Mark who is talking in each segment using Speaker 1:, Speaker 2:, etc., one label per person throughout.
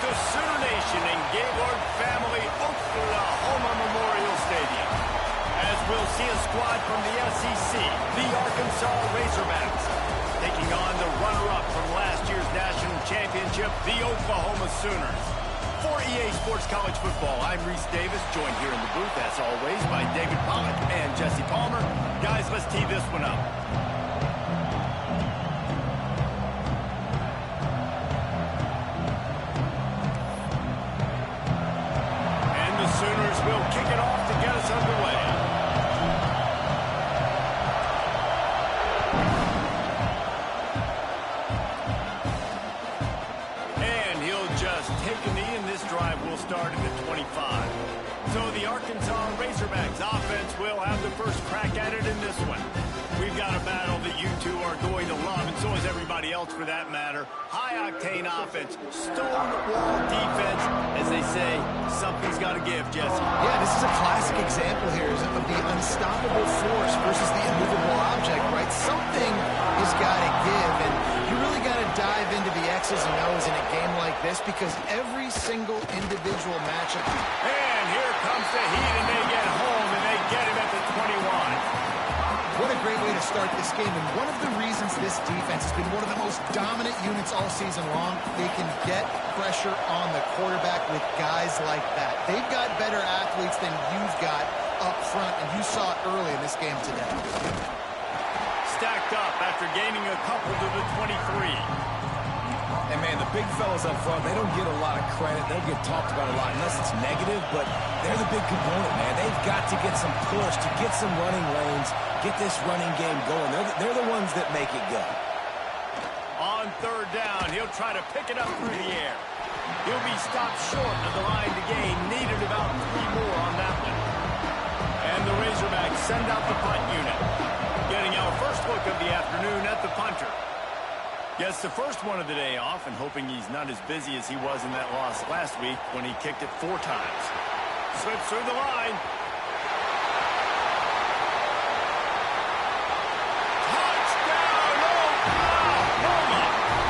Speaker 1: to Sooner Nation and Gaylord Family Oklahoma Memorial Stadium, as we'll see a squad from the SEC, the Arkansas Razorbacks, taking on the runner-up from last year's national championship, the Oklahoma Sooners. For EA Sports College Football, I'm Reese Davis, joined here in the booth, as always, by David Pollack and Jesse Palmer. Guys, let's tee this one up. And the Sooners will kick it off to get us underway. Start at the 25. So the Arkansas Razorbacks offense will have the first crack at it in this one. We've got a battle that you two are going to love, and so is everybody else for that matter. High-octane offense, stone-wall defense. As they say, something's got to give, Jesse.
Speaker 2: Yeah, this is a classic example here of the unstoppable force versus the immovable object, right? Something has got to give, and you really got to dive into the X's and O's in a game like this because every single individual matchup.
Speaker 1: And here comes the heat, and they get home, and they get him at the 21.
Speaker 2: What a great way to start this game, and one of the reasons this defense has been one of the most dominant units all season long, they can get pressure on the quarterback with guys like that. They've got better athletes than you've got up front, and you saw it early in this game today.
Speaker 1: Stacked up after gaining a couple to the 23.
Speaker 3: And, man, the big fellas up front, they don't get a lot of credit. They'll get talked about a lot unless it's negative, but they're the big component, man. They've got to get some push, to get some running lanes, get this running game going. They're the ones that make it go.
Speaker 1: On third down, he'll try to pick it up through the air. He'll be stopped short of the line to gain. Needed about 3 more on that one. And the Razorbacks send out the punt unit. Getting our first look of the afternoon at the punter. Gets the first one of the day off and hoping he's not as busy as he was in that loss last week when he kicked it 4 times. Slips through the line. Touchdown, Oklahoma!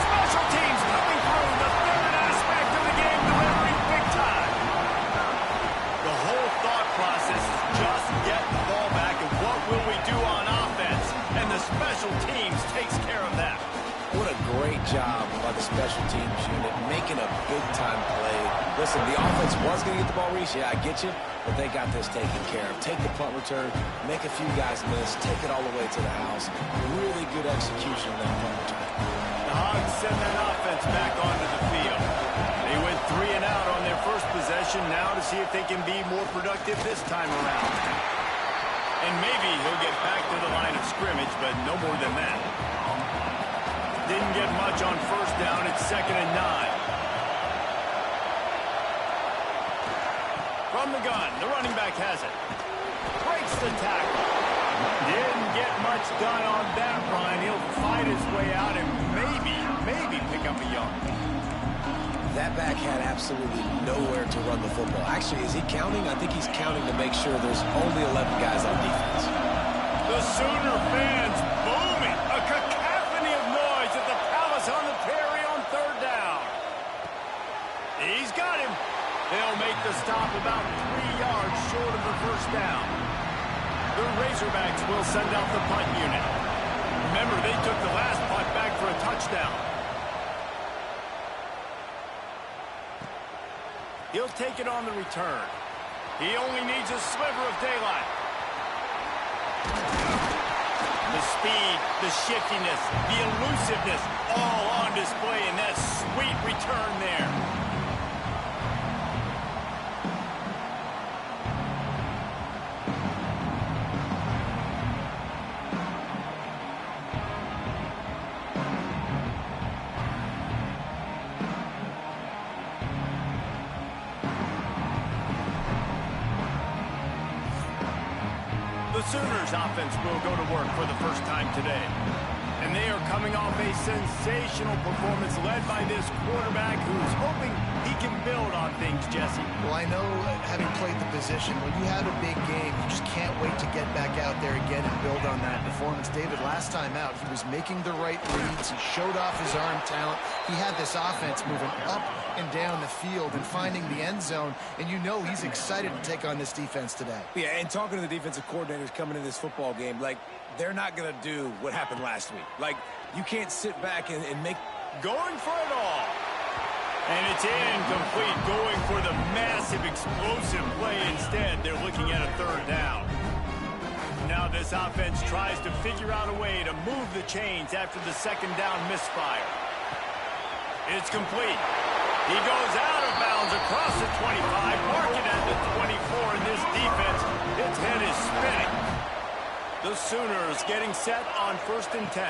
Speaker 1: Special teams coming through the third aspect of the game, delivering big time. The whole thought process is just get the ball back and what will we do on offense? And the special teams takes care of that.
Speaker 3: What a great job by the special teams unit, making a big-time play. Listen, the offense was going to get the ball, Reese. Yeah, I get you, but they got this taken care of. Take the punt return, make a few guys miss, take it all the way to the house. Really good execution of that punt return.
Speaker 1: The Hogs send that offense back onto the field. They went 3 and out on their first possession, now to see if they can be more productive this time around. And maybe he'll get back to the line of scrimmage, but no more than that. Didn't get much on first down. It's 2nd and 9. From the gun, the running back has it. Breaks the tackle. Didn't get much done on that run. He'll fight his way out and maybe pick up a yard.
Speaker 3: That back had absolutely nowhere to run the football. Actually, is he counting? I think he's counting to make sure there's only 11 guys on defense.
Speaker 1: The Sooner fans booming. A cacophony of noise at the Palace on the Prairie on third down. He's got him. They'll make the stop about 3 yards short of the first down. The Razorbacks will send out the punt unit. Remember, they took the last punt back for a touchdown. He'll take it on the return. He only needs a sliver of daylight. The speed, the shiftiness, the elusiveness, all on display in that sweet return there. The Sooners offense will go to work for the first time today. And they are coming off a sensational performance led by this quarterback who's hoping he can build on things, Jesse.
Speaker 2: Well, I know having played the position. When you have a big game, you just can't wait to get back out there again and build on that performance. David, last time out, he was making the right reads. He showed off his arm talent. He had this offense moving up and down the field and finding the end zone, and you know he's excited to take on this defense today.
Speaker 3: Yeah, and talking to the defensive coordinators coming into this football game, like, they're not going to do what happened last week. Like, you can't sit back and make...
Speaker 1: Going for it all. And it's incomplete, going for the massive, explosive play instead. They're looking at a third down. Now this offense tries to figure out a way to move the chains after the second down misfire. It's complete. He goes out of bounds across the 25, marking at the 24, and this defense, its head is spinning. The Sooners getting set on 1st and 10.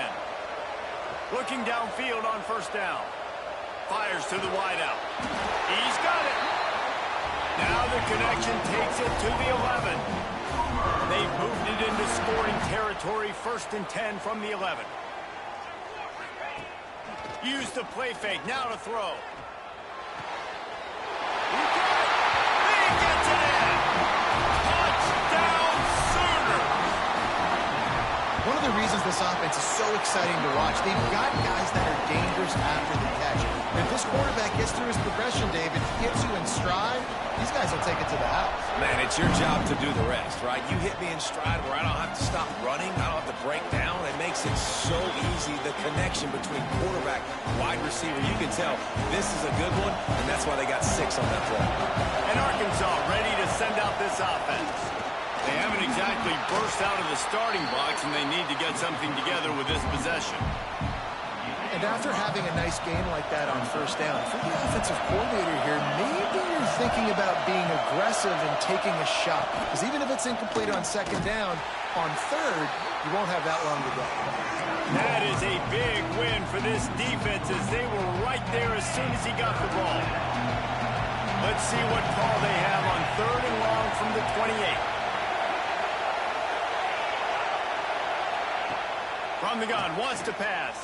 Speaker 1: Looking downfield on 1st down. Fires to the wideout. He's got it. Now the connection takes it to the 11. They've moved it into scoring territory, 1st and 10 from the 11. Use the play fake, now to throw. He gets it in. Touchdown Sooners.
Speaker 2: One of the reasons this offense is so exciting to watch, they've got guys that are dangerous after the catch. And if this quarterback gets through his progression, David, gets you in stride, these guys will take it to the house.
Speaker 3: Man, it's your job to do the rest, right? You hit me in stride where I don't have to stop running. I don't have to break down. It makes it so easy, the connection between quarterback, wide receiver. You can tell this is a good one, and that's why they got 6 on that play.
Speaker 1: And Arkansas ready to send out this offense. They haven't exactly burst out of the starting blocks, and they need to get something together with this possession.
Speaker 2: And after having a nice game like that on 1st down, for the offensive coordinator here, maybe you're thinking about being aggressive and taking a shot. Because even if it's incomplete on 2nd down, on 3rd, you won't have that long to go.
Speaker 1: That is a big win for this defense as they were right there as soon as he got the ball. Let's see what call they have on 3rd and long from the 28. From the gun, wants to pass.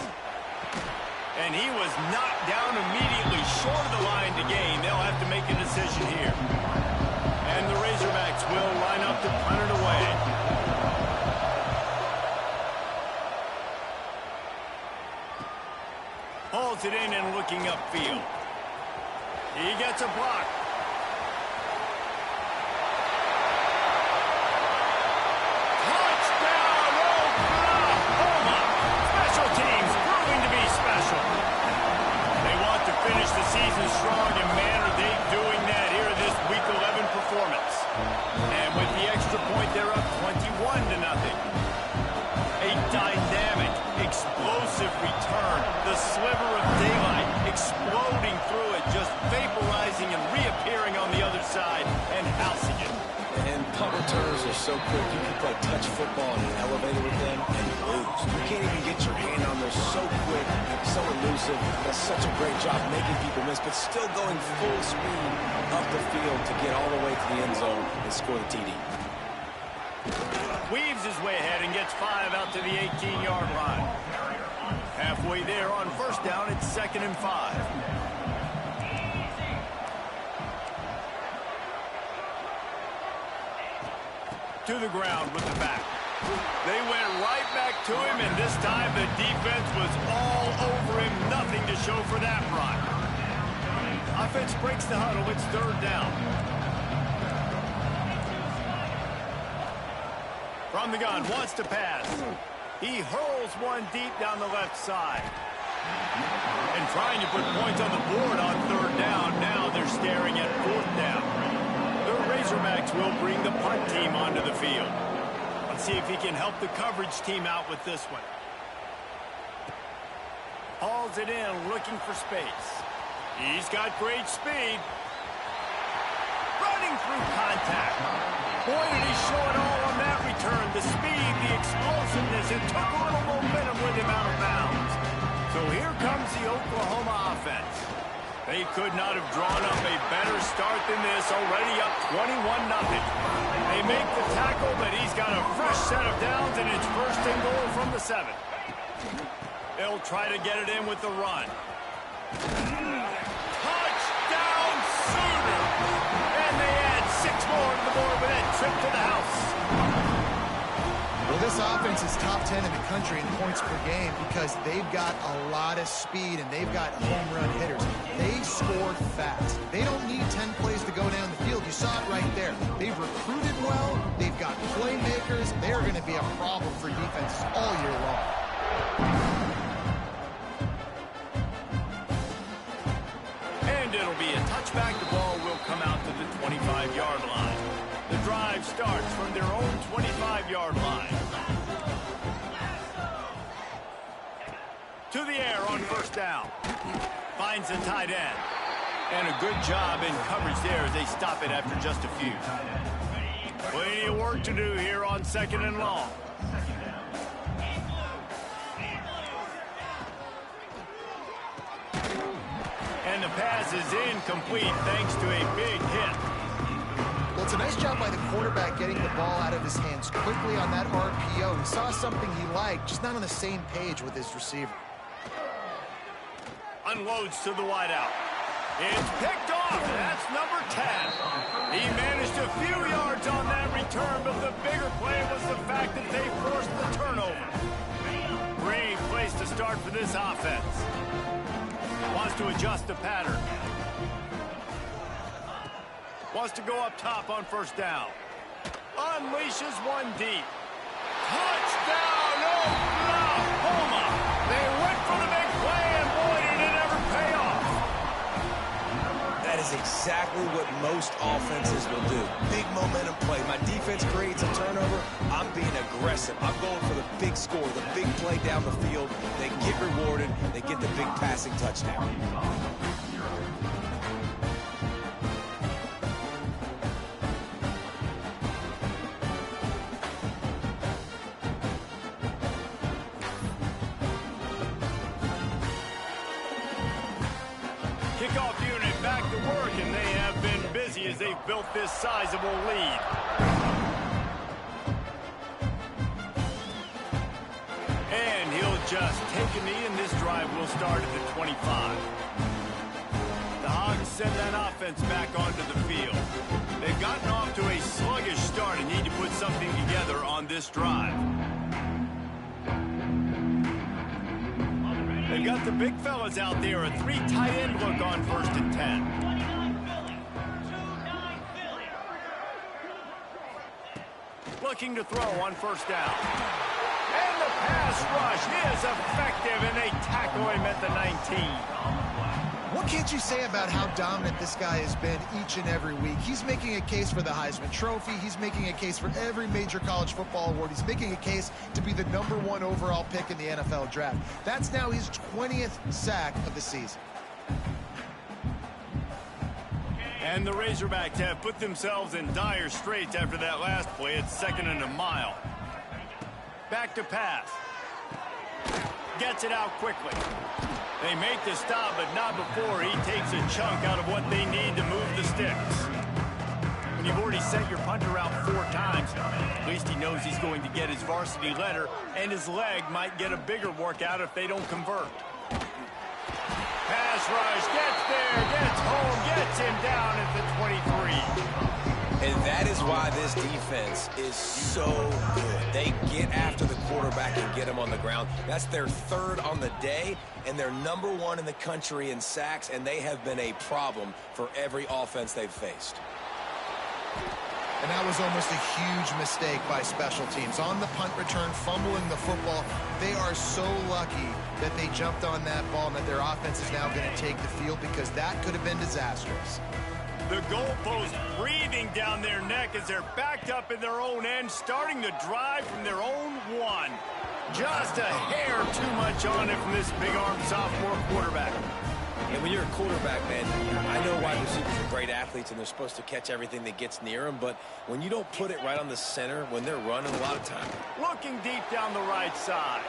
Speaker 1: And he was knocked down immediately short of the line to gain. They'll have to make a decision here. And the Razorbacks will line up to punt it away. Hauls it in and looking upfield. He gets a block. Finish the season strong, and man, are they doing that here in this Week 11 performance. And with the extra point, they're up 21-0. A dynamic, explosive return. The sliver of daylight exploding through it, just vaporizing and reappearing on the other side and housing it.
Speaker 3: And punt returners are so quick. You can play touch football in an elevator with them and lose. You can't even get your hand on there. So quick, so elusive. Does such a great job making people miss, but still going full speed up the field to get all the way to the end zone and score the TD.
Speaker 1: Weaves his way ahead and gets 5 out to the 18-yard line. Halfway there on 1st down, it's 2nd and 5. To the ground with the back. They went right back to him, and this time the defense was all over him. Nothing to show for that run. Offense breaks the huddle. It's 3rd down. From the gun, wants to pass. He hurls one deep down the left side. And trying to put points on the board on 3rd down. Now they're staring at 4th down. The Razorbacks will bring the punt team onto the field. Let's see if he can help the coverage team out with this one. Hauls it in, looking for space. He's got great speed. Running through contact. Boy, did he show it all on that return. The speed, the explosiveness. It took a little momentum with him out of bounds. So here comes the Oklahoma offense. They could not have drawn up a better start than this, already up 21-0. They make the tackle, but he's got a fresh set of downs, and it's 1st and goal from the 7. They'll try to get it in with the run. Touchdown Sooners! And they add 6 more to the board.
Speaker 2: This offense is top 10 in the country in points per game because they've got a lot of speed and they've got home run hitters. They score fast. They don't need 10 plays to go down the field. You saw it right there. They've recruited well. They've got playmakers. They're going to be a problem for defenses all year long.
Speaker 1: And it'll be a touchback. The ball will come out to the 25-yard line. The drive starts from their own 25-yard line. To the air on first down. Finds a tight end. And a good job in coverage there as they stop it after just a few. Plenty of work to do here on second and long. And the pass is incomplete thanks to a big hit.
Speaker 2: Well, it's a nice job by the quarterback getting the ball out of his hands quickly on that RPO. He saw something he liked, just not on the same page with his receiver.
Speaker 1: Unloads to the wideout. It's picked off. That's number 10. He managed a few yards on that return, but the bigger play was the fact that they forced the turnover. Great place to start for this offense. Wants to adjust the pattern. Wants to go up top on first down. Unleashes one deep. Touchdown, Oklahoma! They went for the big play, and boy, did it ever pay off.
Speaker 3: That is exactly what most offenses will do. Big momentum play. My defense creates a turnover. I'm being aggressive. I'm going for the big score, the big play down the field. They get rewarded. They get the big passing touchdown.
Speaker 1: Kickoff unit back to work, and they have been busy as they've built this sizable lead. And he'll just take a knee, and this drive will start at the 25. The Hogs send that offense back onto the field. They've gotten off to a sluggish start and need to put something together on this drive. They've got the big fellas out there, a 3 tight end look on first and 10. Looking to throw on first down. And the pass rush is effective, and they tackle him at the 19.
Speaker 2: What can't you say about how dominant this guy has been each and every week? He's making a case for the Heisman Trophy. He's making a case for every major college football award. He's making a case to be the #1 overall pick in the NFL draft. That's now his 20th sack of the season.
Speaker 1: And the Razorbacks have put themselves in dire straits after that last play. It's 2nd and a mile. Back to pass. Gets it out quickly. They make the stop, but not before he takes a chunk out of what they need to move the sticks. When you've already sent your punter out 4 times, at least he knows he's going to get his varsity letter, and his leg might get a bigger workout if they don't convert. Pass rush, gets there, gets home, gets him down at the 23.
Speaker 3: And that is why this defense is so good. They get after the quarterback and get him on the ground. That's their 3rd on the day, and they're #1 in the country in sacks, and they have been a problem for every offense they've faced.
Speaker 2: And that was almost a huge mistake by special teams. On the punt return, fumbling the football. They are so lucky that they jumped on that ball and that their offense is now going to take the field, because that could have been disastrous.
Speaker 1: The goalpost breathing down their neck as they're backed up in their own end, starting to drive from their own 1. Just a hair too much on it from this big-armed sophomore quarterback.
Speaker 3: And when you're a quarterback, man, I know wide receivers are great athletes and they're supposed to catch everything that gets near them, but when you don't put it right on the center, when they're running a lot of time.
Speaker 1: Looking deep down the right side.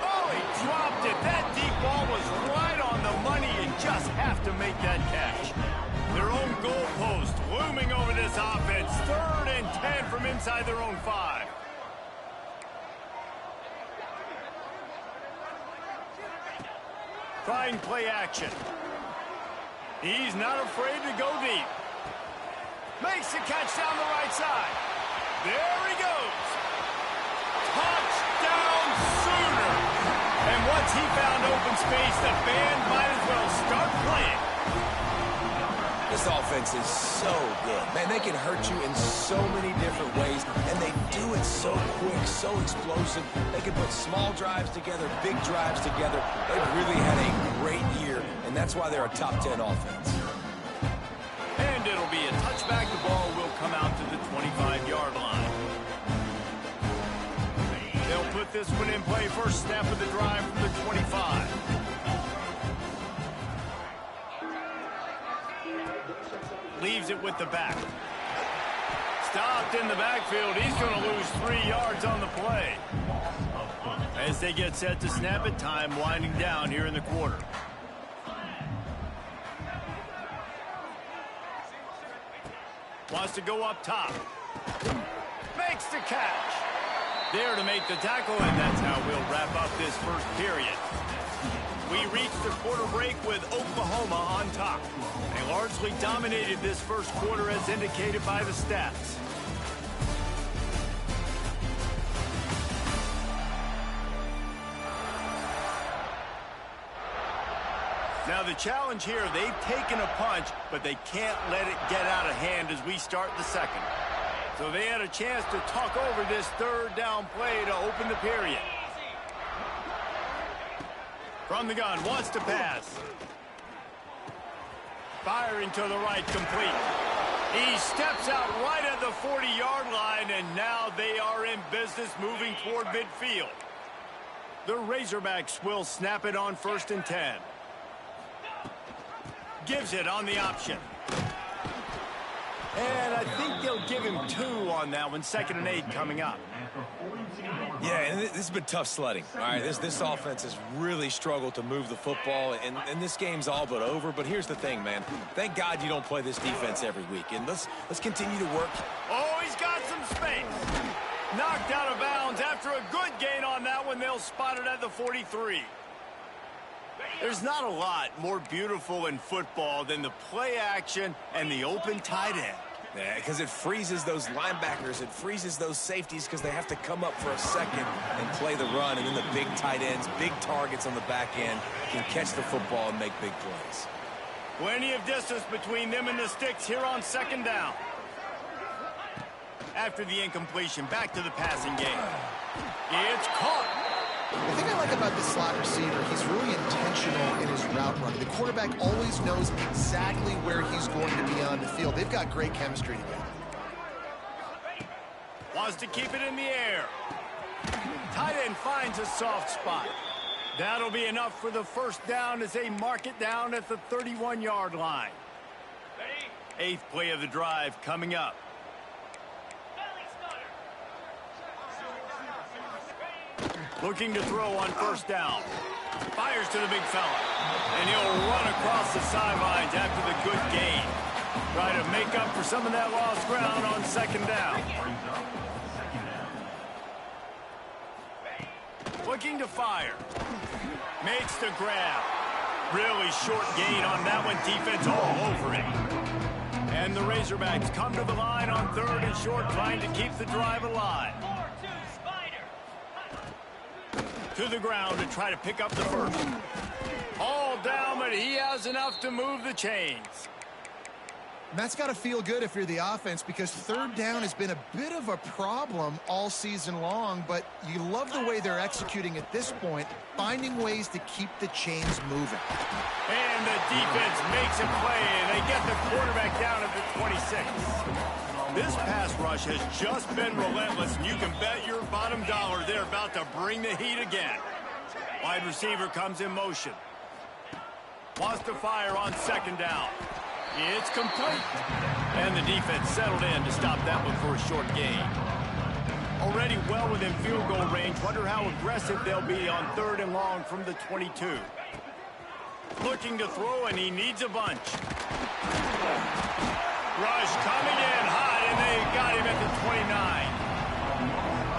Speaker 1: Oh, he dropped it. That deep ball was right on the money, and just have to make that catch. Their own goalpost looming over this offense. 3rd and 10 from inside their own 5. Trying play action. He's not afraid to go deep. Makes the catch down the right side. There he goes. Touchdown Sooner! And once he found open space, the band might as well start playing.
Speaker 3: This offense is so good. Man, they can hurt you in so many different ways, and they do it so quick, so explosive. They can put small drives together, big drives together. They've really had a great year, and that's why they're a top 10 offense.
Speaker 1: And it'll be a touchback. The ball will come out to the 25-yard line. They'll put this one in play. First snap of the drive from the 25. Leaves it with the back. Stopped in the backfield. He's going to lose 3 yards on the play. As they get set to snap it, time winding down here in the quarter. Wants to go up top. Makes the catch. There to make the tackle, and that's how we'll wrap up this first period. We reached the quarter break with Oklahoma on top. They largely dominated this first quarter as indicated by the stats. Now the challenge here, they've taken a punch, but they can't let it get out of hand as we start the second. So they had a chance to talk over this third down play to open the period. From the gun, wants to pass. Firing to the right, complete. He steps out right at the 40-yard line, and now they are in business moving toward midfield. The Razorbacks will snap it on 1st and 10. Gives it on the option. And I think they'll give him 2 on that one. 2nd and 8 coming up.
Speaker 3: Yeah, and this has been tough sledding. All right, this offense has really struggled to move the football, and this game's all but over. But here's the thing, man. Thank God you don't play this defense every week. And let's continue to work.
Speaker 1: Oh, he's got some space. Knocked out of bounds after a good gain on that one. They'll spot it at the 43. There's not a lot more beautiful in football than the play action and the open tight end.
Speaker 3: Yeah, because it freezes those linebackers. It freezes those safeties because they have to come up for a second and play the run. And then the big tight ends, big targets on the back end can catch the football and make big plays.
Speaker 1: Plenty of distance between them and the sticks here on 2nd down. After the incompletion, back to the passing game. It's caught.
Speaker 2: The thing I like about this slot receiver, he's really intentional in his route running. The quarterback always knows exactly where he's going to be on the field. They've got great chemistry together.
Speaker 1: Wants to keep it in the air. Tight end finds a soft spot. That'll be enough for the 1st down as they mark it down at the 31-yard line. 8th play of the drive coming up. Looking to throw on 1st down. Fires to the big fella. And he'll run across the sidelines after the good gain. Try to make up for some of that lost ground on 2nd down. Looking to fire. Makes the grab. Really short gain on that one. Defense all over it. And the Razorbacks come to the line on 3rd and short, trying to keep the drive alive. To the ground to try to pick up the 1st. All down, but he has enough to move the chains.
Speaker 2: And that's got to feel good if you're the offense, because 3rd down has been a bit of a problem all season long, but you love the way they're executing at this point, finding ways to keep the chains moving.
Speaker 1: And the defense makes a play, and they get the quarterback down at the 26. This pass rush has just been relentless, and you can bet your bottom dollar they're about to bring the heat again. Wide receiver comes in motion. Wants to fire on 2nd down. It's complete. And the defense settled in to stop that one for a short gain. Already well within field goal range. Wonder how aggressive they'll be on 3rd and long from the 22. Looking to throw, and he needs a bunch. Rush coming in hot, and they got him at the 29.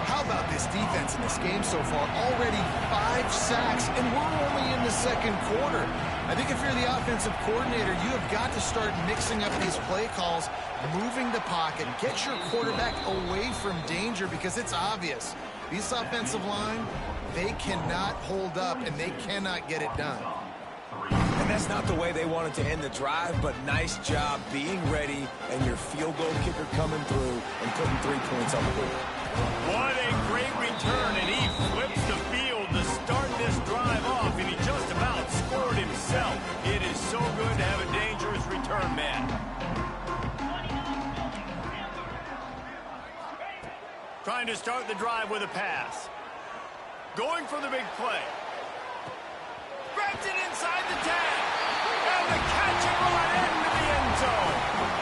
Speaker 2: How about this defense in this game so far? Already 5 sacks, and we're only in the 2nd quarter. I think if you're the offensive coordinator, you have got to start mixing up these play calls, moving the pocket, get your quarterback away from danger, because it's obvious This offensive line, they cannot hold up, and they cannot get it done.
Speaker 3: And that's not the way they wanted to end the drive, but nice job being ready and your field goal kicker coming through and putting 3 points on the board.
Speaker 1: What a great return, and he flips the field to start this drive off, and he just about scored himself. It is so good to have a dangerous return man. Trying to start the drive with a pass. Going for the big play. Grabs it inside the 10. And the catch and run into the end zone.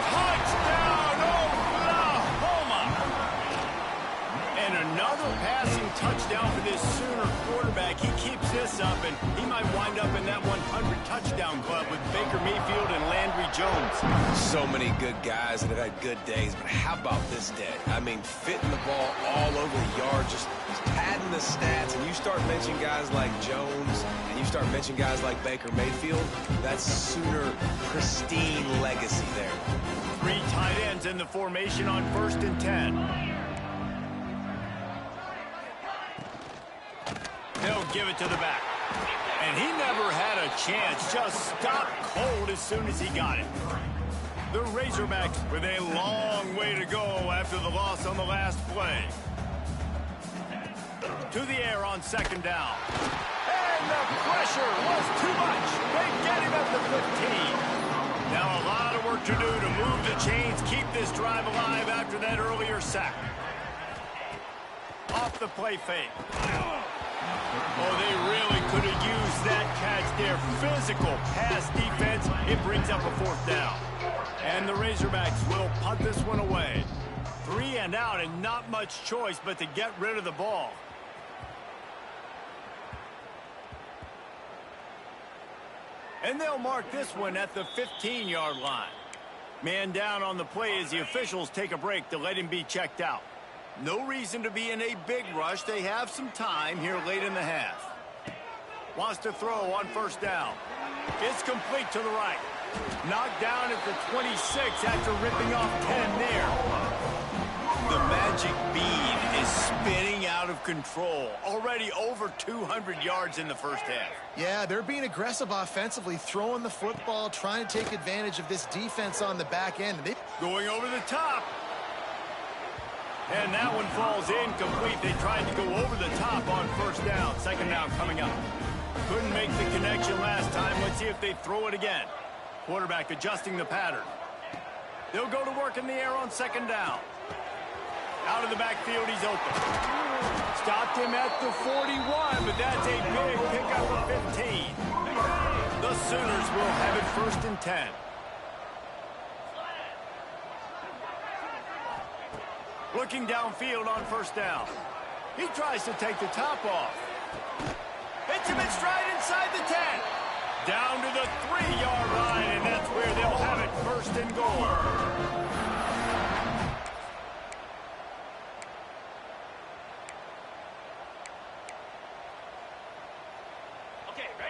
Speaker 1: Touchdown, Oklahoma. And another passing touchdown for this Sooner quarterback. He keeps this up, and he might wind up in that 100 touchdown club with Baker Mayfield and Landry Jones.
Speaker 3: So many good guys that have had good days, but how about this day? I mean, fitting the ball all over the yard, just padding the stats, and you start mentioning guys like Jones, and you start mentioning guys like Baker Mayfield, that's Sooner pristine legacy there.
Speaker 1: 3 tight ends in the formation on 1st and 10. They'll give it to the back. And he never had a chance, just stopped cold as soon as he got it. The Razorbacks with a long way to go after the loss on the last play. To the air on 2nd down. And the pressure was too much. They get him at the 15. Now a lot of work to do to move the chains, keep this drive alive after that earlier sack. Off the play fake. Oh, they really could have used that catch there. Physical pass defense. It brings up a 4th down. And the Razorbacks will punt this one away. 3 and out, and not much choice but to get rid of the ball. And they'll mark this one at the 15-yard line. Man down on the play as the officials take a break to let him be checked out. No reason to be in a big rush. They have some time here late in the half. Wants to throw on 1st down. It's complete to the right. Knocked down at the 26 after ripping off 10 there. The magic bead is spinning out of control. Already over 200 yards in the 1st half.
Speaker 2: Yeah, they're being aggressive offensively, throwing the football, trying to take advantage of this defense on the back end.
Speaker 1: Going over the top. And that one falls incomplete. They tried to go over the top on 1st down. 2nd down coming up. Couldn't make the connection last time. Let's see if they throw it again. Quarterback adjusting the pattern. They'll go to work in the air on 2nd down. Out of the backfield, he's open. Stopped him at the 41, but that's a big pickup of 15. The Sooners will have it 1st and 10. Looking downfield on 1st down. He tries to take the top off. Hits him in stride inside the 10. Down to the 3-yard line, and that's where they'll have it 1st and goal.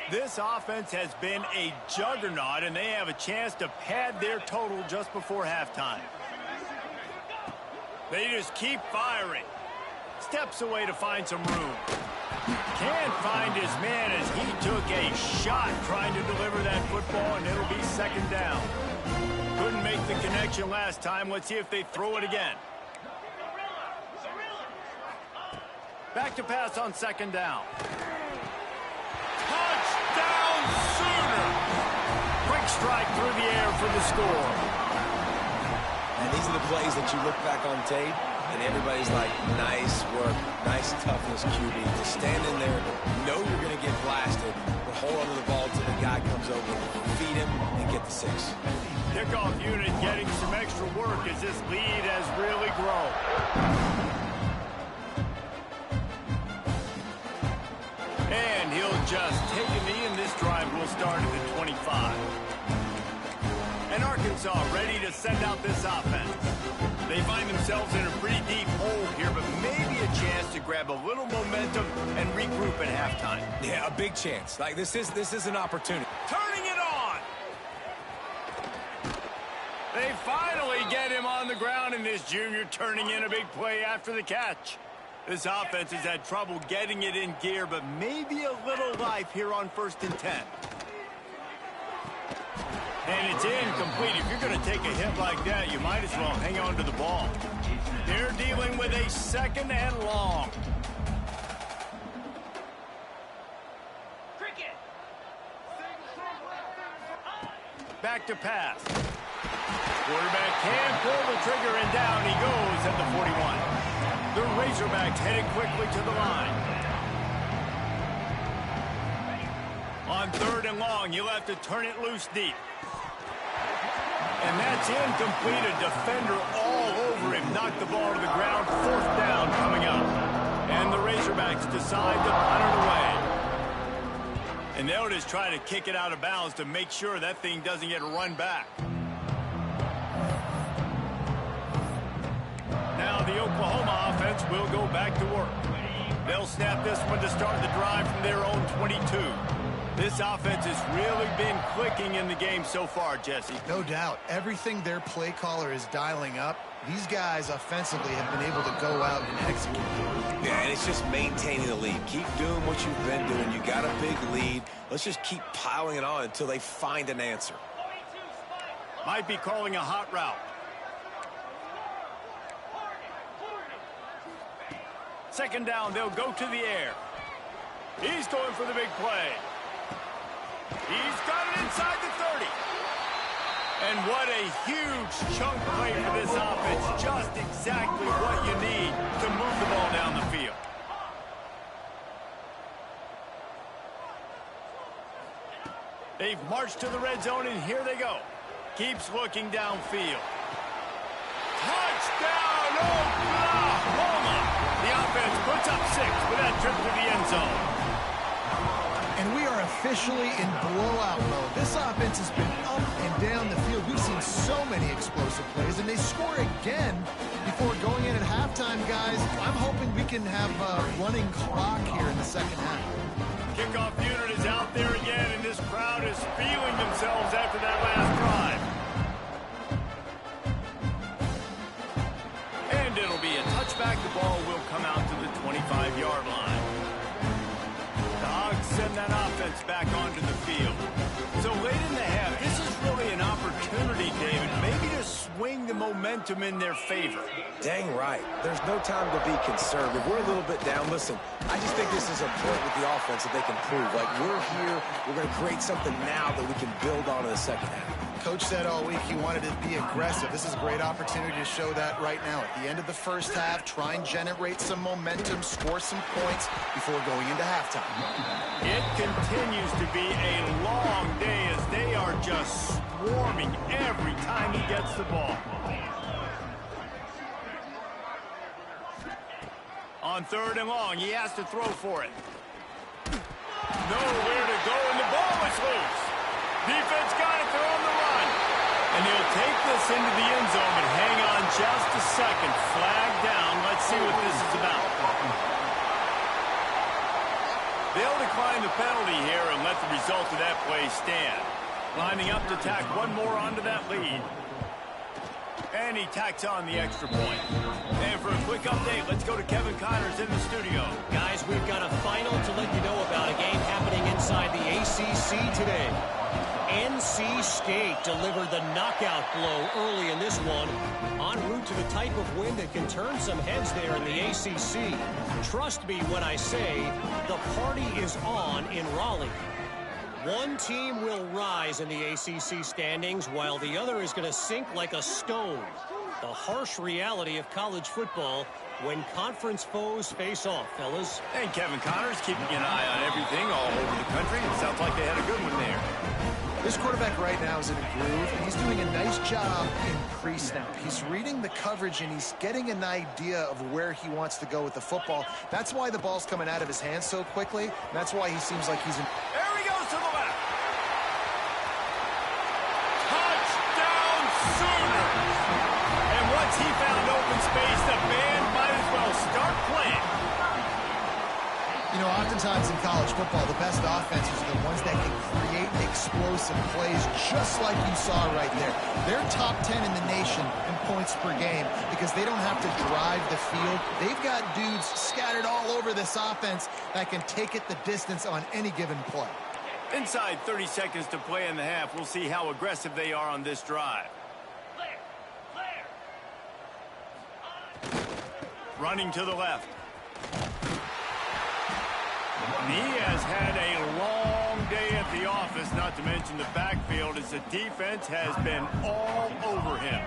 Speaker 1: This offense has been a juggernaut, and they have a chance to pad their total just before halftime. They just keep firing. Steps away to find some room. Can't find his man as he took a shot trying to deliver that football, and it'll be 2nd down. Couldn't make the connection last time. Let's see if they throw it again. Back to pass on 2nd down. Touchdown, Sooner! Quick strike through the air for the score.
Speaker 3: And these are the plays that you look back on tape, and everybody's like, nice work, nice toughness, QB. To stand in there, know you're going to get blasted, but hold on to the ball until the guy comes over, feed him, and get the 6.
Speaker 1: Kickoff unit getting some extra work as this lead has really grown. And he'll just take a knee, and this drive will start at the 25. And Arkansas ready to send out this offense. They find themselves in a pretty deep hole here, but maybe a chance to grab a little momentum and regroup at halftime.
Speaker 3: Yeah, a big chance. Like, this is an opportunity.
Speaker 1: Turning it on! They finally get him on the ground, and this junior turning in a big play after the catch. This offense has had trouble getting it in gear, but maybe a little life here on 1st and 10. And it's incomplete. If you're going to take a hit like that, you might as well hang on to the ball. They're dealing with a 2nd and long. Back to pass. Quarterback can pull the trigger, and down he goes at the 41. The Razorbacks headed quickly to the line. On 3rd and long, you'll have to turn it loose deep. And that's incomplete. A defender all over him. Knocked the ball to the ground. 4th down coming up. And the Razorbacks decide to punt it away. And they'll just try to kick it out of bounds to make sure that thing doesn't get run back. Now the Oklahoma offense will go back to work. They'll snap this one to start the drive from their own 22. This offense has really been clicking in the game so far, Jesse.
Speaker 2: No doubt. Everything their play caller is dialing up, these guys offensively have been able to go out and execute.
Speaker 3: Yeah, and it's just maintaining the lead. Keep doing what you've been doing. You got a big lead. Let's just keep piling it on until they find an answer.
Speaker 1: Might be calling a hot route. 2nd down, they'll go to the air. He's going for the big play. He's got it inside the 30. And what a huge chunk play for this offense. Just exactly what you need to move the ball down the field. They've marched to the red zone, and here they go. Keeps looking downfield. Touchdown, Oklahoma! The offense puts up 6 with that trip to the end zone.
Speaker 2: And we are officially in blowout mode. This offense has been up and down the field. We've seen so many explosive plays, and they score again before going in at halftime, guys. I'm hoping we can have a running clock here in the 2nd half.
Speaker 1: Kickoff unit is out there again, and this crowd is feeling themselves after that last drive. And it'll be a touchback. The ball will come out to the 25-yard line. Send that offense back onto the field. So late in the half, this is really an opportunity, David, maybe to swing the momentum in their favor.
Speaker 3: Dang right. There's no time to be concerned. If we're a little bit down, listen, I just think this is a point with the offense that they can prove. Like, we're here, we're going to create something now that we can build on in the 2nd half.
Speaker 2: Coach said all week he wanted to be aggressive. This is a great opportunity to show that right now. At the end of the 1st half, try and generate some momentum, score some points before going into halftime.
Speaker 1: It continues to be a long day as they are just swarming every time he gets the ball. On 3rd and long, he has to throw for it. Nowhere to go, and the ball is loose. Defense got it, they're on the run. And he'll take this into the end zone, but hang on just a second. Flag down. Let's see what this is about. They'll decline the penalty here and let the result of that play stand. Lining up to tack one more onto that lead. And he tacks on the extra point. And for a quick update, let's go to Kevin Connors in the studio.
Speaker 4: Guys, we've got a final to let you know about, a game happening inside the ACC today. NC State delivered the knockout blow early in this one, en route to the type of win that can turn some heads there in the ACC. Trust me when I say the party is on in Raleigh. One team will rise in the ACC standings while the other is going to sink like a stone. The harsh reality of college football when conference foes face off, fellas.
Speaker 1: And Kevin Connors keeping an eye on everything all over the country. It sounds like they had a good one there.
Speaker 2: This quarterback right now is in a groove, and he's doing a nice job in pre-snap. He's reading the coverage, and he's getting an idea of where he wants to go with the football. That's why the ball's coming out of his hands so quickly. That's why he seems like he's in...
Speaker 1: There he goes to the left. Touchdown Sooners! And once he found open space, the band might as well start playing.
Speaker 2: You know, oftentimes times in college football, the best offenses are the ones that can create explosive plays, just like you saw right there. They're top 10 in the nation in points per game because they don't have to drive the field. They've got dudes scattered all over this offense that can take it the distance on any given play.
Speaker 1: Inside 30 seconds to play in the half. We'll see how aggressive they are on this drive. Running to the left. He has had a long day at the office, not to mention the backfield, as the defense has been all over him.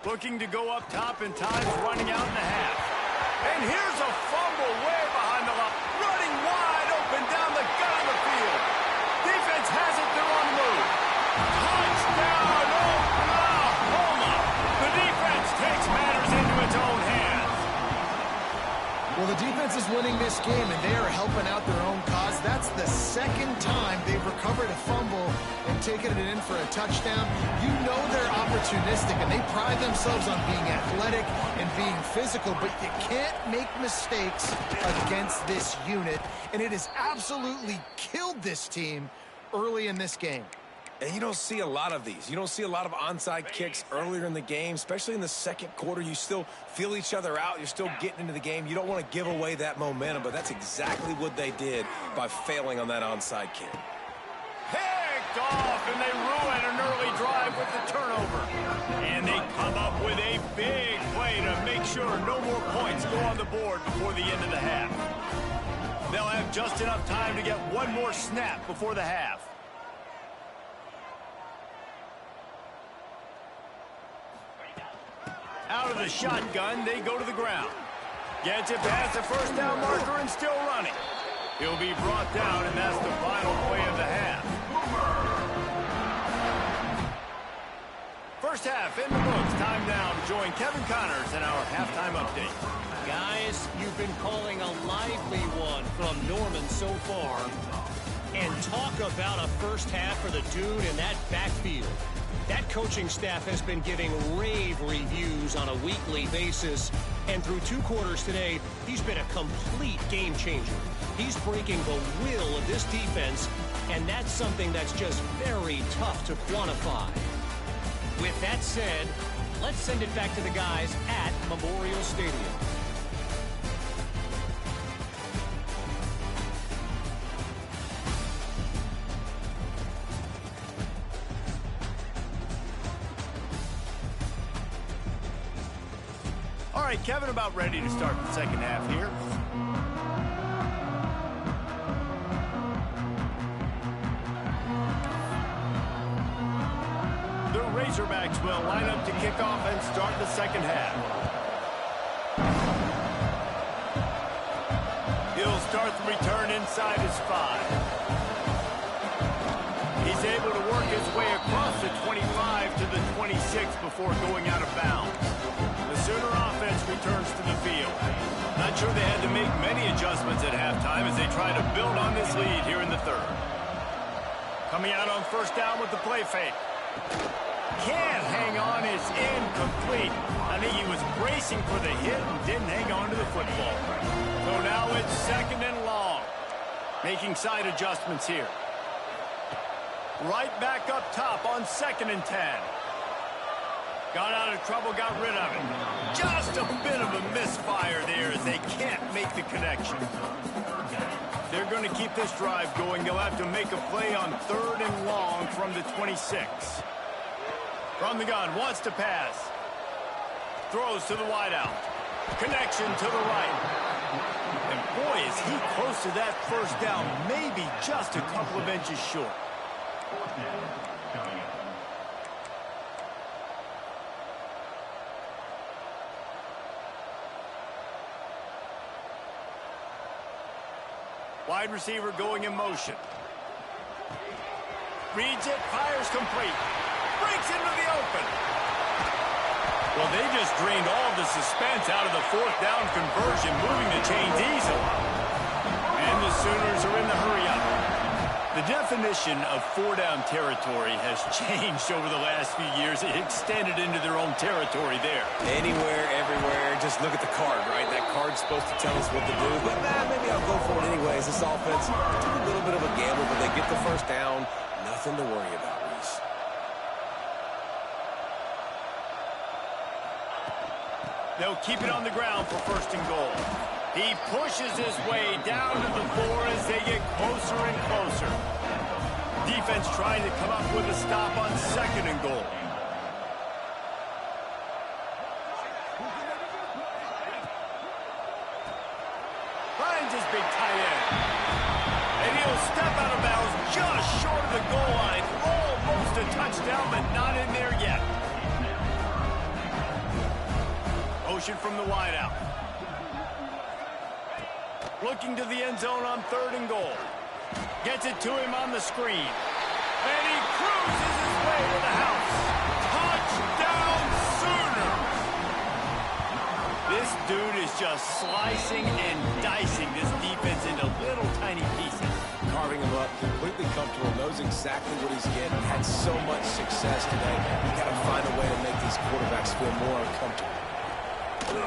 Speaker 1: Looking to go up top in times, running out in the half. And here's a fumble way behind the line. Running wide open down the gut of the field. Defense has it, they're on the move. Touchdown, Oklahoma. The defense takes matters into its own hands.
Speaker 2: Well, the defense is winning this game, and they are helping out their own cause. That's the second time they've recovered a fumble and taken it in for a touchdown. You know they're opportunistic, and they pride themselves on being athletic and being physical, but you can't make mistakes against this unit, and it has absolutely killed this team early in this game.
Speaker 3: And you don't see a lot of these. You don't see a lot of onside kicks earlier in the game, especially in the second quarter. You still feel each other out. You're still getting into the game. You don't want to give away that momentum, but that's exactly what they did by failing on that onside kick.
Speaker 1: Picked off, and they ruin an early drive with the turnover. And they come up with a big play to make sure no more points go on the board before the end of the half. They'll have just enough time to get one more snap before the half. Out of the shotgun, they go to the ground. Gets it past the first down marker and still running. He'll be brought down, and that's the final play of the half. First half in the books. Time now to join Kevin Connors in our halftime update.
Speaker 4: Guys, you've been calling a lively one from Norman so far. And talk about a first half for the dude in that backfield. That coaching staff has been giving rave reviews on a weekly basis. And through 2 quarters today, he's been a complete game changer. He's breaking the will of this defense, and that's something that's just very tough to quantify. With that said, let's send it back to the guys at Memorial Stadium.
Speaker 1: All right, Kevin, about ready to start the second half here. The Razorbacks will line up to kick off and start the second half. He'll start the return inside his 5. He's able to work his way across the 25 to the 26 before going out of bounds. The Sooner offense returns to the field. Not sure they had to make many adjustments at halftime as they try to build on this lead here in the third. Coming out on first down with the play fake. Can't hang on, is incomplete. I think he was bracing for the hit and didn't hang on to the football. So now it's second and long. Making side adjustments here. Right back up top on 2nd and 10. Got out of trouble, got rid of it. Just a bit of a misfire there as they can't make the connection. They're going to keep this drive going. They'll have to make a play on 3rd and long from the 26. From the gun, wants to pass. Throws to the wideout. Connection to the right. And boy, is he close to that first down, maybe just a couple of inches short. Wide receiver going in motion. Reads it, fires complete. Breaks into the open. Well, they just drained all the suspense out of the 4th down conversion, moving the chains easily. And the Sooners are in the hurry-up. The definition of four-down territory has changed over the last few years. It extended into their own territory there.
Speaker 3: Anywhere, everywhere, just look at the card, right? That card's supposed to tell us what to do, but maybe I'll go for it anyways. This offense took a little bit of a gamble, but they get the first down. Nothing to worry about, Reese.
Speaker 1: They'll keep it on the ground for first and goal. He pushes his way down to the floor as they get closer and closer. Defense trying to come up with a stop on second and goal. Finds his big tight end. And he'll step out of bounds just short of the goal line. Almost a touchdown, but not in there yet. Motion from the wideout. Looking to the end zone on third and goal. Gets it to him on the screen. And he cruises his way to the house. Touchdown Sooner! This dude is just slicing and dicing this defense into little tiny pieces.
Speaker 3: Carving him up, completely comfortable, knows exactly what he's getting. Had so much success today. You got to find a way to make these quarterbacks feel more uncomfortable.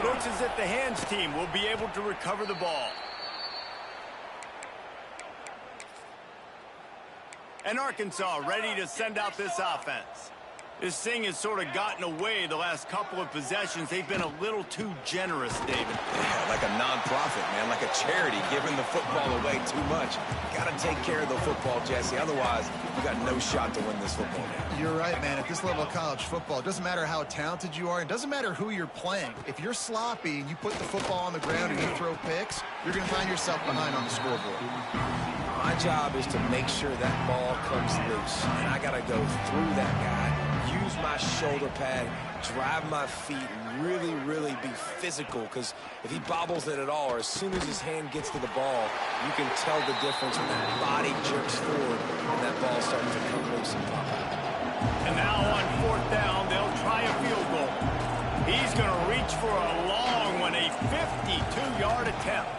Speaker 1: Looks as if the hands team will be able to recover the ball. And Arkansas ready to send out this offense. This thing has sort of gotten away the last couple of possessions. They've been a little too generous, David.
Speaker 3: Yeah, like a nonprofit, man, like a charity, giving the football away too much. Got to take care of the football, Jesse. Otherwise, you got no shot to win this football game.
Speaker 2: You're right, man. At this level of college football, it doesn't matter how talented you are. It doesn't matter who you're playing. If you're sloppy and you put the football on the ground and you throw picks, you're going to find yourself behind on the scoreboard.
Speaker 3: My job is to make sure that ball comes loose, and I got to go through that guy, use my shoulder pad, drive my feet, and really, really be physical, because if he bobbles it at all, or as soon as his hand gets to the ball, you can tell the difference when that body jerks forward and that ball starts to come loose and pop out.
Speaker 1: And now on fourth down, they'll try a field goal. He's going to reach for a long one, a 52-yard attempt.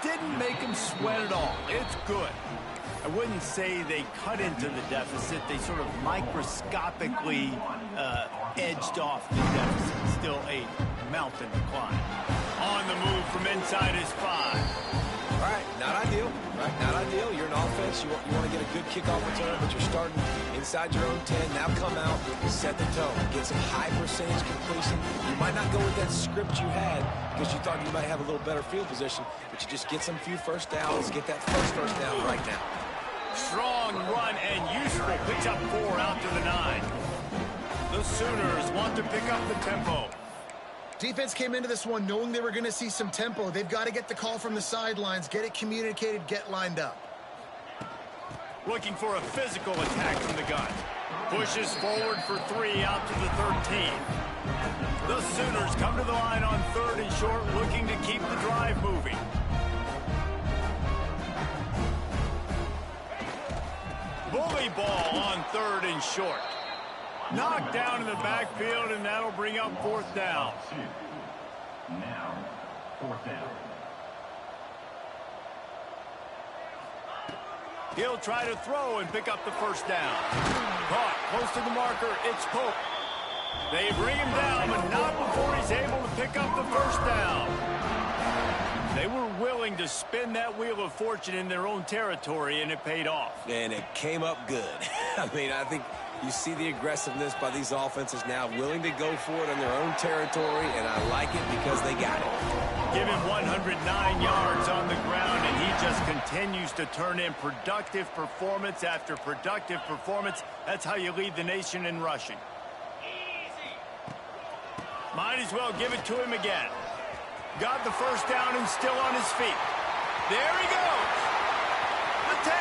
Speaker 1: Didn't make him sweat at all. It's good. I wouldn't say they cut into the deficit. They sort of microscopically edged off the deficit. Still a mountain to climb. On the move from inside his 5.
Speaker 3: All right, not ideal, right? Not ideal. You're an offense. You want to get a good kickoff return, but you're starting inside your own 10. Now come out, set the tone, get some high percentage completion. You might not go with that script you had because you thought you might have a little better field position, but you just get some few first downs, get that first down right now.
Speaker 1: Strong run and useful. Picks up 4 out to the 9. The Sooners want to pick up the tempo.
Speaker 2: Defense came into this one knowing they were going to see some tempo. They've got to get the call from the sidelines, get it communicated, get lined up.
Speaker 1: Looking for a physical attack from the gun. Pushes forward for 3 out to the 13. The Sooners come to the line on third and short, looking to keep the drive moving. Bully ball on third and short. Knocked down in the backfield, and that'll bring up fourth down.
Speaker 5: Now, fourth down.
Speaker 1: He'll try to throw and pick up the first down. Caught close to the marker. It's Pope. They bring him down, but not before he's able to pick up the first down. They were willing to spin that wheel of fortune in their own territory, and it paid off.
Speaker 3: And it came up good. I mean, I think you see the aggressiveness by these offenses now, willing to go for it on their own territory, and I like it because they got it.
Speaker 1: Give him 109 yards on the ground, and he just continues to turn in productive performance after productive performance. That's how you lead the nation in rushing. Might as well give it to him again. Got the first down and still on his feet. There he goes. The 10.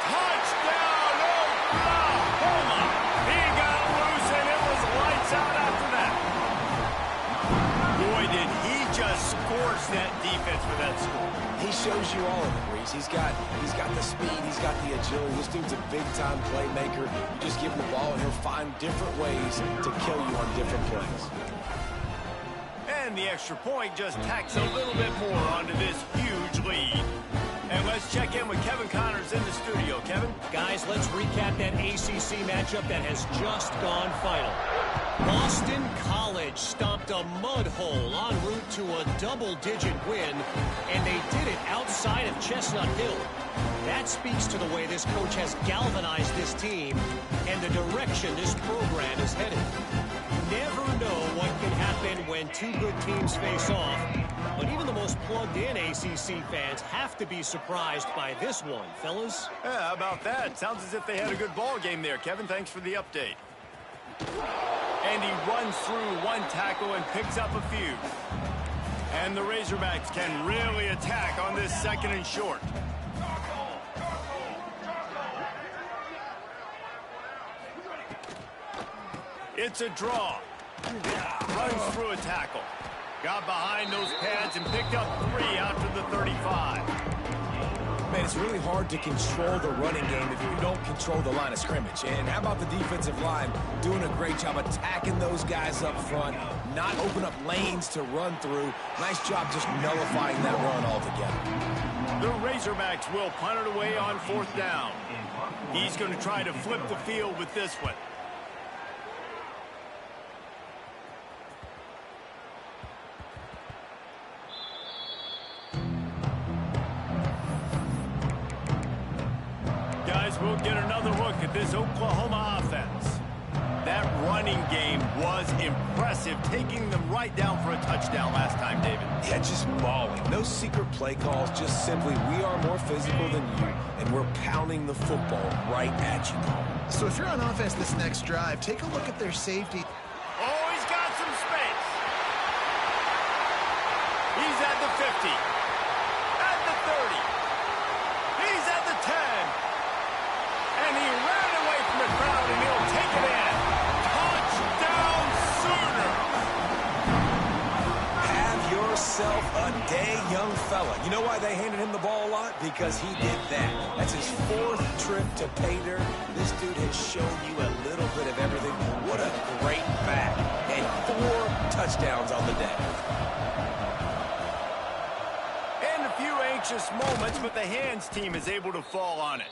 Speaker 1: Touchdown, Oklahoma. He got loose, and it was lights out after that. Boy, did he just scorch that defense for that score.
Speaker 3: He shows you all of it, Reese. He's got the speed, he's got the agility. This dude's a big-time playmaker. You just give him the ball, and he'll find different ways to kill you on different plays.
Speaker 1: And the extra point just tacks a little bit more onto this huge lead. And let's check in with Kevin Connors in the studio. Kevin?
Speaker 4: Guys, let's recap that ACC matchup that has just gone final. Boston College stomped a mud hole en route to a double-digit win, and they did it outside of Chestnut Hill. That speaks to the way this coach has galvanized this team and the direction this program is headed. Never know what can happen when two good teams face off, but even the most plugged-in ACC fans have to be surprised by this one, fellas.
Speaker 1: Yeah, how about that? Sounds as if they had a good ball game there. Kevin, thanks for the update. And he runs through one tackle and picks up a few. And the Razorbacks can really attack on this 2nd and short. It's a draw. Runs through a tackle. Got behind those pads and picked up 3 after the 35.
Speaker 3: Man, it's really hard to control the running game if you don't control the line of scrimmage. And how about the defensive line doing a great job attacking those guys up front, not open up lanes to run through. Nice job just nullifying that run altogether.
Speaker 1: The Razorbacks will punt it away on 4th down. He's going to try to flip the field with this one. We'll get another look at this Oklahoma offense. That running game was impressive, taking them right down for a touchdown last time, David.
Speaker 3: Yeah, just mauling. No secret play calls, just simply we are more physical than you, and we're pounding the football right at you.
Speaker 2: So if you're on offense this next drive, take a look at their safety.
Speaker 1: Oh, he's got some space. He's at the 50. At the 30. He's at the 10. And he ran away from the crowd, and he'll take it in. Touchdown, Sooners!
Speaker 3: Have yourself a day, young fella. You know why they handed him the ball a lot? Because he did that. That's his 4th trip to pay dirt. This dude has shown you a little bit of everything. What a great back. And 4 touchdowns on the day.
Speaker 1: And a few anxious moments, but the hands team is able to fall on it.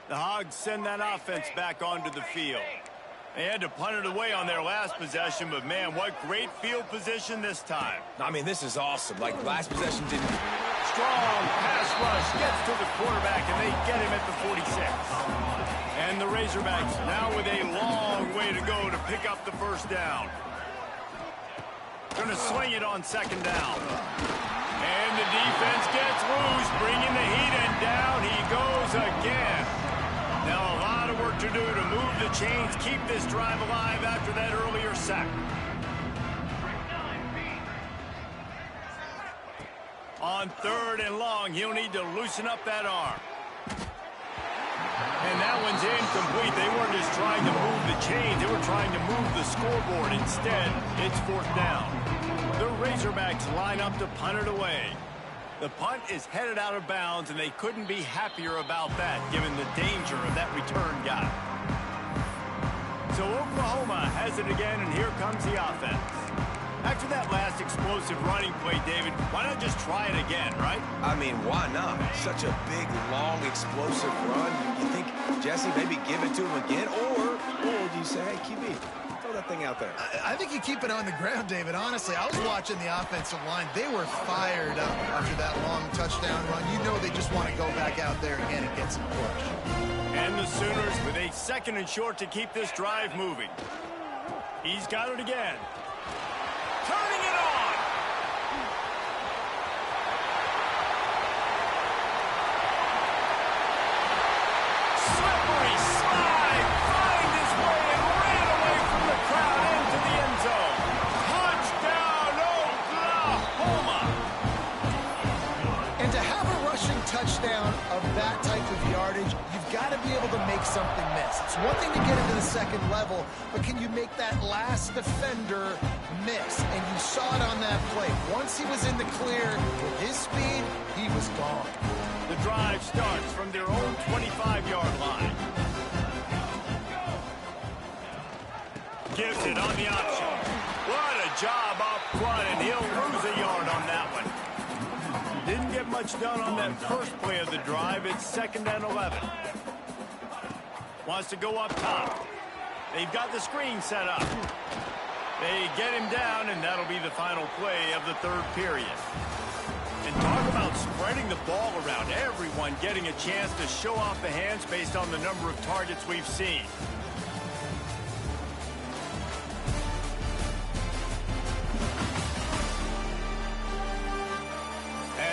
Speaker 1: The Hogs send that offense back onto the field. They had to punt it away on their last possession, but man, what great field position this time.
Speaker 3: I mean, this is awesome. Like, last possession didn't...
Speaker 1: Strong pass rush gets to the quarterback, and they get him at the 46. And the Razorbacks now with a long way to go to pick up the 1st down. Gonna sling it on 2nd down. And the defense gets loose, bringing the heat, and down he goes again. Now a lot of work to do to move the chains, keep this drive alive after that earlier sack. On 3rd and long, he'll need to loosen up that arm. And that one's incomplete. They weren't just trying to move the chains, they were trying to move the scoreboard. Instead, it's 4th down. The Razorbacks line up to punt it away. The punt is headed out of bounds, and they couldn't be happier about that, given the danger of that return guy. So Oklahoma has it again, and here comes the offense. After that last explosive running play, David, why not just try it again, right?
Speaker 3: I mean, why not? Such a big, long, explosive run. You think, Jesse, maybe give it to him again? Or do you say, hey, QB, throw that thing out there?
Speaker 2: I think you keep it on the ground, David. Honestly, I was watching the offensive line. They were fired up after that long touchdown run. You know they just want to go back out there again and get some push.
Speaker 1: And the Sooners with a 2nd and short to keep this drive moving. He's got it again. Turning it on. Slippery slide. Find his way and ran away from the crowd into the end zone. Touchdown, Oklahoma.
Speaker 2: And to have a rushing touchdown of that type of yardage, you've got to be able to make something miss. It's one thing to get into the 2nd level, but can you make that last defender miss? And you saw it on that play. Once he was in the clear with his speed, he was gone.
Speaker 1: The drive starts from their own 25-yard line. Gives it on the option. What a job up front, and he'll lose a yard on that one. Didn't get much done on that first play of the drive. It's 2nd and 11. Wants to go up top. They've got the screen set up. They get him down, and that'll be the final play of the 3rd period. And talk about spreading the ball around. Everyone getting a chance to show off the hands based on the number of targets we've seen.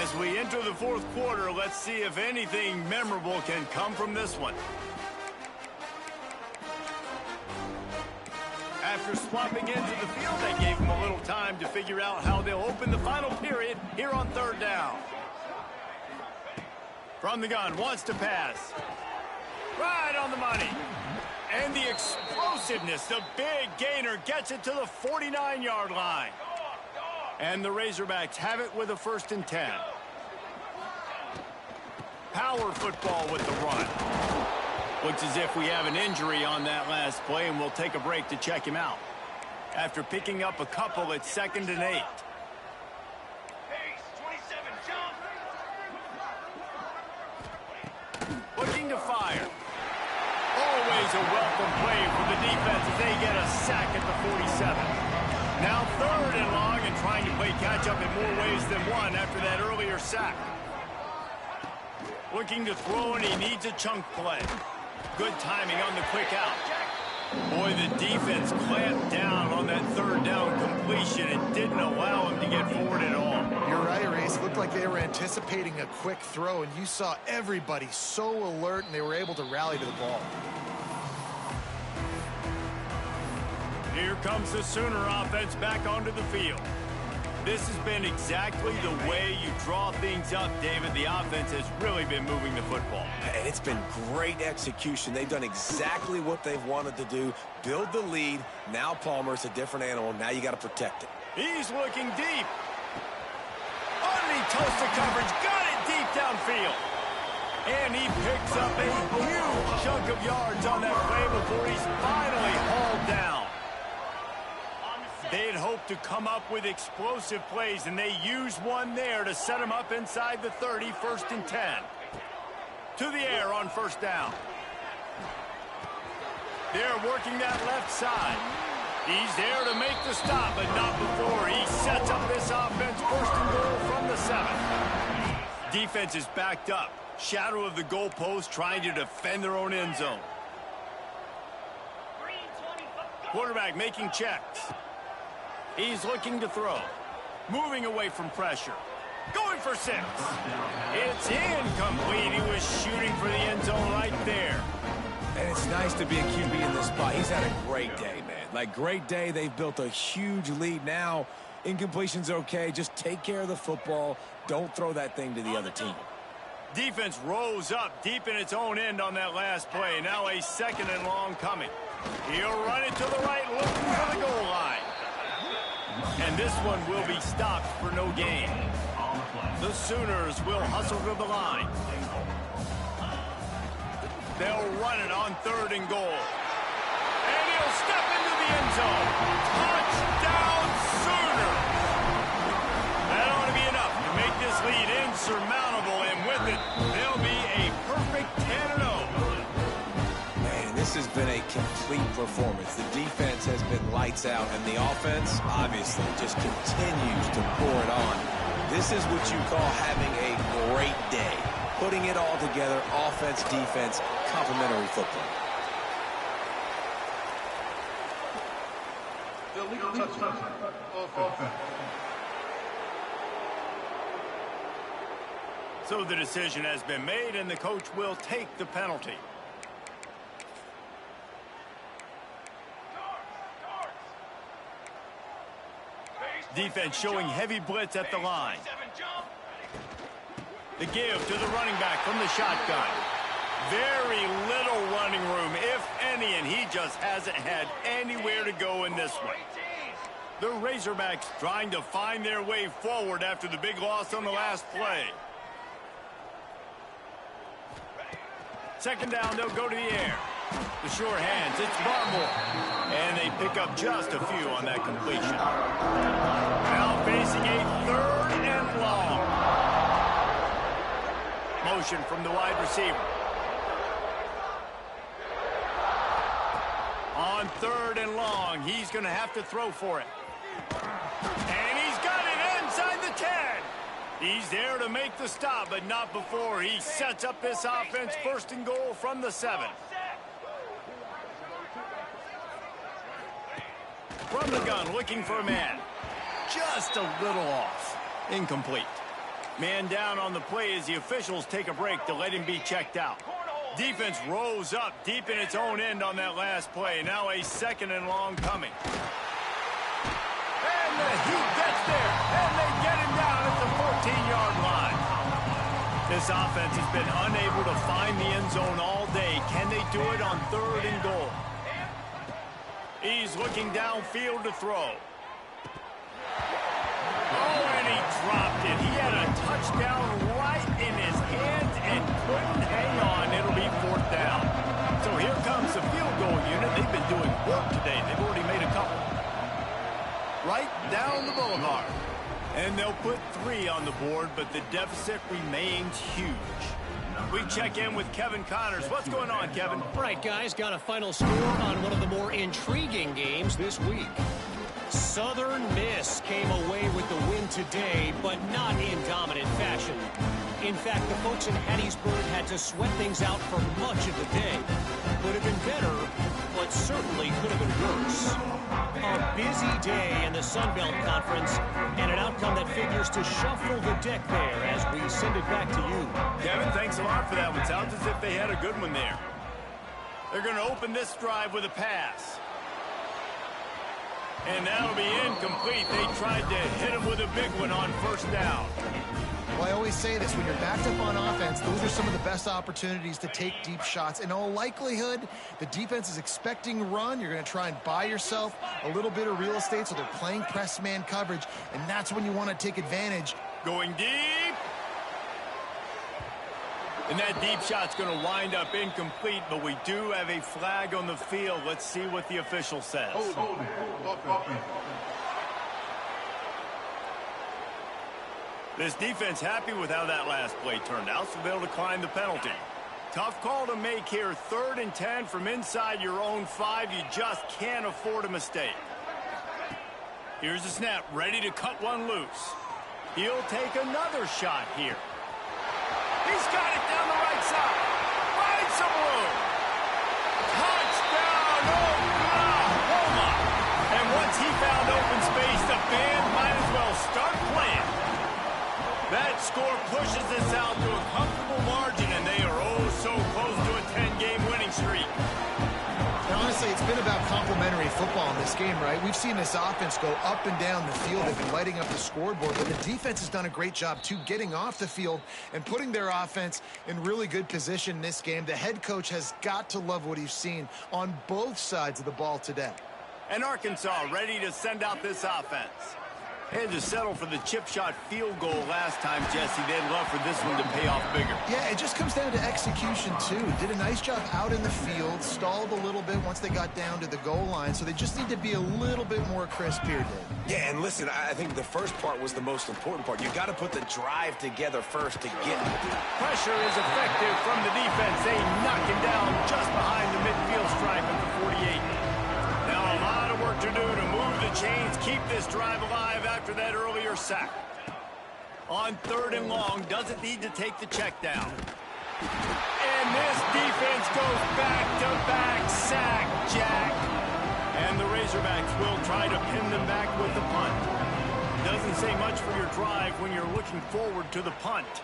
Speaker 1: As we enter the 4th quarter, let's see if anything memorable can come from this one. After swapping into the field, they gave him a little time to figure out how they'll open the final period here on 3rd down. From the gun, wants to pass. Right on the money. And the explosiveness, the big gainer gets it to the 49-yard line. And the Razorbacks have it with a 1st and 10. Power football with the run. Looks as if we have an injury on that last play, and we'll take a break to check him out. After picking up a couple, it's 2nd and 8. Looking to fire. Always a welcome play for the defense as they get a sack at the 47. Now 3rd and long, and trying to play catch-up in more ways than one after that earlier sack. Looking to throw, and he needs a chunk play. Good timing on the quick out. Boy, the defense clamped down on that 3rd down completion. It didn't allow him to get forward at all.
Speaker 2: You're right, Reese. It looked like they were anticipating a quick throw, and you saw everybody so alert, and they were able to rally to the ball.
Speaker 1: Here comes the Sooner offense back onto the field. This has been exactly the way you draw things up, David. The offense has really been moving the football.
Speaker 3: And it's been great execution. They've done exactly what they've wanted to do. Build the lead. Now Palmer's a different animal. Now you got to protect it.
Speaker 1: He's looking deep. Underneath toasted coverage. Got it deep downfield. And he picks up a huge chunk of yards on that play before he's finally hauled down. They had hoped to come up with explosive plays, and they used one there to set him up inside the 30, 1st and 10. To the air on 1st down. They're working that left side. He's there to make the stop, but not before he sets up this offense 1st and goal from the 7. Defense is backed up. Shadow of the goalpost, trying to defend their own end zone. Quarterback making checks. He's looking to throw. Moving away from pressure. Going for 6. It's incomplete. He was shooting for the end zone right there.
Speaker 3: And it's nice to be a QB in this spot. He's had a great day, man. Like, great day. They've built a huge lead. Now, incompletion's okay. Just take care of the football. Don't throw that thing to the other team.
Speaker 1: Defense rose up deep in its own end on that last play. Now a 2nd and long coming. He'll run it to the right, looking for the goal line. And this one will be stopped for no gain. The Sooners will hustle to the line. They'll run it on 3rd and goal. And he'll step into the end zone. Touchdown Sooners! That ought to be enough to make this lead insurmountable, and with it, they'll be a perfect 10-0.
Speaker 3: This has been a complete performance. The defense has been lights out, and the offense, obviously, just continues to pour it on. This is what you call having a great day. Putting it all together, offense, defense, complementary football.
Speaker 1: So the decision has been made, and the coach will take the penalty. Defense showing heavy blitz at the line. The give to the running back from the shotgun. Very little running room, if any, and he just hasn't had anywhere to go in this one. The Razorbacks trying to find their way forward after the big loss on the last play. 2nd down, they'll go to the air. The sure hands, it's Barmore. And they pick up just a few on that completion. Now facing a 3rd and long. Motion from the wide receiver. On 3rd and long, he's going to have to throw for it. And he's got it inside the 10. He's there to make the stop, but not before he sets up this offense 1st and goal from the 7. From the gun, looking for a man. Just a little off. Incomplete. Man down on the play as the officials take a break to let him be checked out. Defense rose up deep in its own end on that last play. Now a 2nd and long coming. And the Heat gets there, and they get him down at the 14-yard line. This offense has been unable to find the end zone all day. Can they do it on 3rd and goal? He's looking downfield to throw. Oh, and he dropped it. He had a touchdown right in his hands and couldn't hang on. It'll be 4th down. So here comes the field goal unit. They've been doing work today. They've already made a couple. Right down the boulevard. And they'll put 3 on the board, but the deficit remains huge. We check in with Kevin Connors. What's going on, Kevin?
Speaker 4: Right, guys, got a final score on one of the more intriguing games this week. Southern Miss came away with the win today, but not in dominant fashion. In fact, the folks in Hattiesburg had to sweat things out for much of the day. Could have been better, but certainly could have been worse. A busy day in the Sun Belt Conference, and an outcome that figures to shuffle the deck there as we send it back to you.
Speaker 1: Kevin, thanks a lot for that one. Sounds as if they had a good one there. They're going to open this drive with a pass. And that'll be incomplete. They tried to hit him with a big one on 1st down.
Speaker 2: Well, I always say this, when you're backed up on offense, those are some of the best opportunities to take deep shots. In all likelihood, the defense is expecting run. You're going to try and buy yourself a little bit of real estate, so they're playing press man coverage, and that's when you want to take advantage.
Speaker 1: Going deep. And that deep shot's going to wind up incomplete, but we do have a flag on the field. Let's see what the official says. This defense happy with how that last play turned out, so they'll decline the penalty. Tough call to make here. 3rd and 10 from inside your own 5. You just can't afford a mistake. Here's the snap, ready to cut one loose. He'll take another shot here. He's got it down the right side. Finds some room. Touchdown, Oklahoma. And once he found open space, the band might as well start playing. That score pushes this out to a comfortable margin, and they are oh so close to a 10-game winning streak.
Speaker 2: And honestly, it's been about complementary football in this game, right? We've seen this offense go up and down the field. They've been lighting up the scoreboard, but the defense has done a great job, too, getting off the field and putting their offense in really good position in this game. The head coach has got to love what he's seen on both sides of the ball today.
Speaker 1: And Arkansas ready to send out this offense. They had to settle for the chip shot field goal last time, Jesse. They'd love for this one to pay off bigger.
Speaker 2: Yeah, it just comes down to execution, too. Did a nice job out in the field, stalled a little bit once they got down to the goal line, so they just need to be a little bit more crisp here, Dave.
Speaker 3: Yeah, and listen, I think the first part was the most important part. You got to put the drive together first to get it.
Speaker 1: Pressure is effective from the defense. They knock him down just behind the midfield stripe at the 48. Now a lot of work to do to move the chains, keep this drive alive after that earlier sack. On 3rd and long, doesn't need to take the check down. And this defense goes back-to-back sack, Jack. And the Razorbacks will try to pin them back with the punt. Doesn't say much for your drive when you're looking forward to the punt.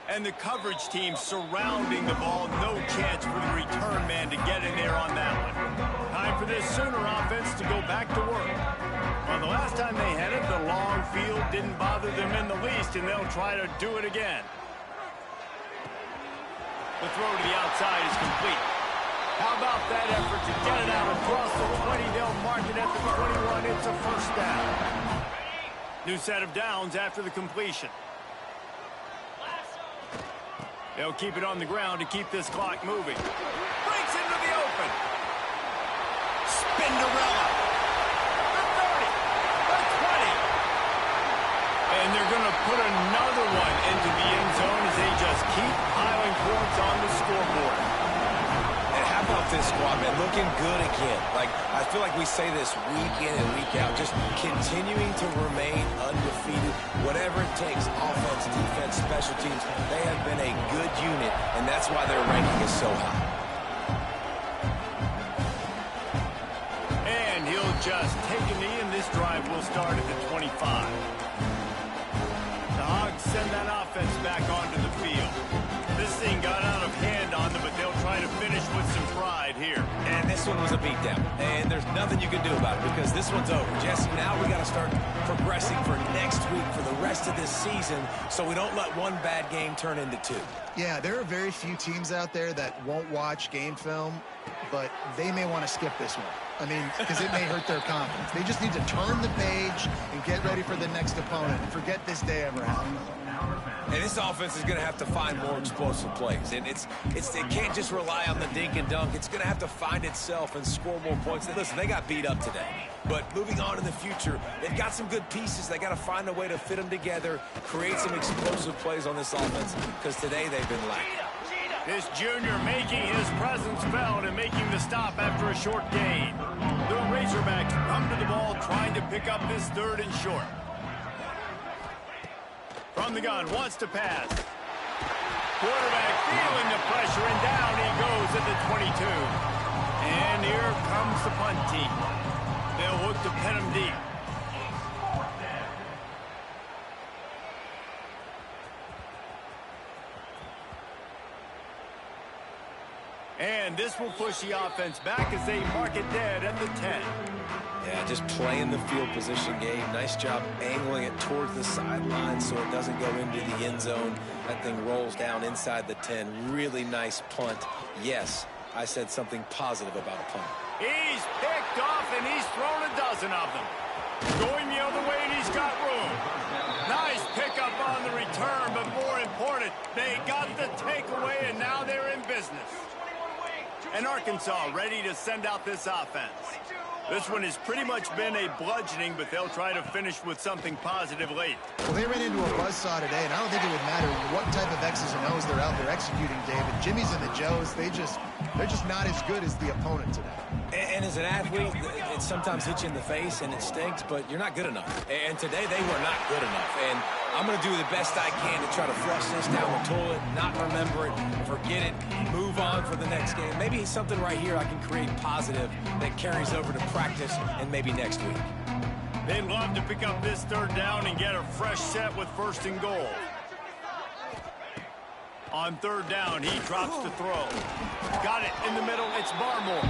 Speaker 1: And the coverage team surrounding the ball. No chance for the return man to get in there on that one. Time for this Sooner offense to go back to work. Well, the last time they had it, the long field didn't bother them in the least, and they'll try to do it again. The throw to the outside is complete. How about that effort to get it out across the 20? They'll mark it at the 21. It's a 1st down. New set of downs after the completion. They'll keep it on the ground to keep this clock moving. Breaks into the open. Spinderella. The 30. The 20. And they're going to put another one into the end zone as they just keep piling points on the scoreboard.
Speaker 3: And how about this squad, man? Looking good again. Like, I feel like we say this week in and week out, just continuing to remain undefeated. Whatever it takes, offense, defense, special teams, they have been a good unit, and that's why their ranking is so high.
Speaker 1: And he'll just take a knee, and this drive will start at the 25. The Hogs send that offense back onto the field. This thing got out of hand on them, but they'll try to finish with some pride here.
Speaker 3: And this one was a beatdown, and there's nothing you can do about it because this one's over. Jesse, now we got to start progressing for next week for the rest of this season so we don't let one bad game turn into two.
Speaker 2: Yeah, there are very few teams out there that won't watch game film, but they may want to skip this one. I mean, because it may hurt their confidence. They just need to turn the page and get ready for the next opponent and forget this day ever happened.
Speaker 3: And this offense is going to have to find more explosive plays. And it can't just rely on the dink and dunk. It's going to have to find itself and score more points. And listen, they got beat up today. But moving on in the future, they've got some good pieces. They got to find a way to fit them together, create some explosive plays on this offense, because today they've been lacking.
Speaker 1: This junior making his presence felt and making the stop after a short gain. The Razorbacks come to the ball trying to pick up this 3rd and short. From the gun, wants to pass. Quarterback feeling the pressure, and down he goes at the 22. And here comes the punt team. They'll look to pin him deep. And this will push the offense back as they mark it dead at the 10.
Speaker 3: Yeah, just playing the field position game. Nice job angling it towards the sideline so it doesn't go into the end zone. That thing rolls down inside the 10. Really nice punt. Yes, I said something positive about a punt.
Speaker 1: He's picked off, and he's thrown a dozen of them. Going the other way, and he's got room. Nice pickup on the return, but more important, they got the takeaway, and now they're in business. And Arkansas ready to send out this offense. This one has pretty much been a bludgeoning, but they'll try to finish with something positive late.
Speaker 2: Well, they ran into a buzzsaw today, and I don't think it would matter what type of X's and O's they're out there executing, David. Jimmy's and the Joes, they're just not as good as the opponent today.
Speaker 3: And as an athlete, it sometimes hits you in the face and it stinks, but you're not good enough. And today they were not good enough. And I'm going to do the best I can to try to flush this down the toilet, not remember it, forget it, move on for the next game. Maybe something right here I can create positive that carries over to practice and maybe next week.
Speaker 1: They'd love to pick up this 3rd down and get a fresh set with 1st and goal. On 3rd down, he drops to throw. Got it in the middle. It's Barmore.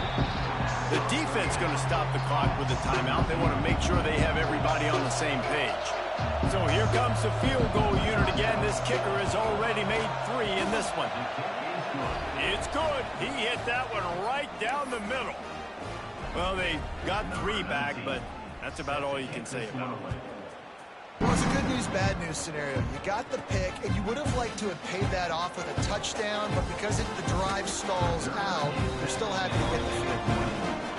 Speaker 1: The defense going to stop the clock with a timeout. They want to make sure they have everybody on the same page. So here comes the field goal unit again. This kicker has already made 3 in this one. It's good. He hit that one right down the middle. Well, they got 3 back, but that's about all you can say about it.
Speaker 2: Well, it's a good news, bad news scenario. You got the pick, and you would have liked to have paid that off with a touchdown, but because the drive stalls out, they're still happy to get the field goal.